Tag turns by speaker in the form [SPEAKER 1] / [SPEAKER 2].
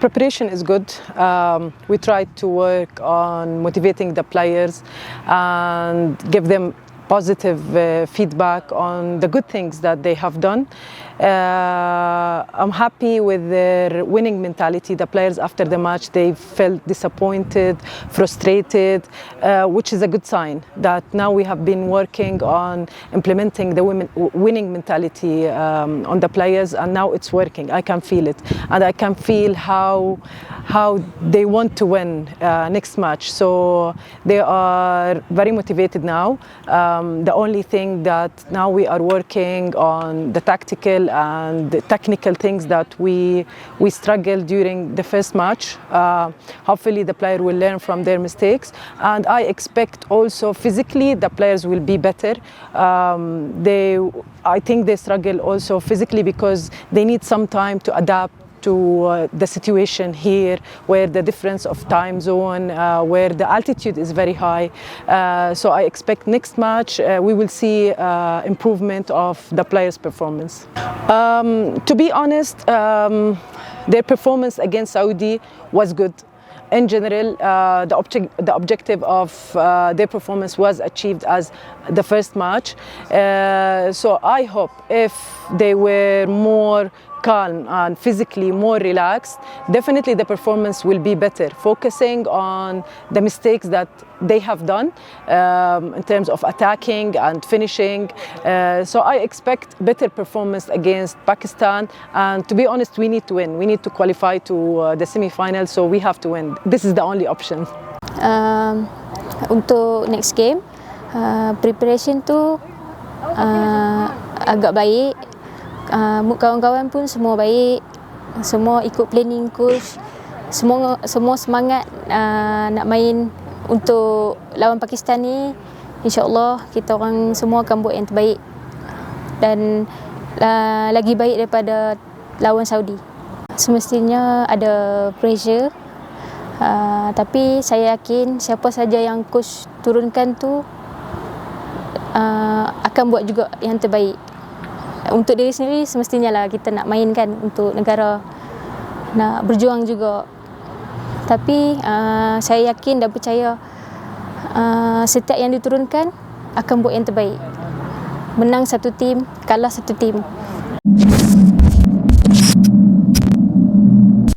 [SPEAKER 1] Preparation is good. We try to work on motivating the players and give them positive feedback on the good things that they have done. I'm happy with their winning mentality. The players after the match, they felt disappointed, frustrated, which is a good sign that now we have been working on implementing the winning mentality on the players, and now it's working. I can feel it, and I can feel how they want to win next match. So they are very motivated now. The only thing that now we are working on the tactical and the technical things that we struggled during the first match. Hopefully the player will learn from their mistakes, and I expect also physically the players will be better. I think they struggle also physically because they need some time to adapt to the situation here, where the difference of time zone, where the altitude is very high. So I expect next match we will see improvement of the players' performance. To be honest, their performance against Saudi was good. In general, the objective of their performance was achieved as the first match. So I hope if they were more calm and physically more relaxed, definitely the performance will be better, focusing on the mistakes that they have done in terms of attacking and finishing. So I expect better performance against Pakistan, and to be honest, we need to win. We need to qualify to the semi-final, so we have to win. This is the only option.
[SPEAKER 2] Untuk next game, preparation tu agak baik. Kawan-kawan pun semua baik, semua ikut planning coach, semua semangat nak main untuk lawan Pakistan ni. InsyaAllah kita orang semua akan buat yang terbaik dan lagi baik daripada lawan Saudi. Semestinya ada pressure, tapi saya yakin siapa saja yang coach turunkan tu akan buat juga yang terbaik. Untuk diri sendiri semestinya lah kita nak main kan, untuk negara, nak berjuang juga. Tapi saya yakin dan percaya setiap yang diturunkan akan buat yang terbaik. Menang satu tim, kalah satu tim.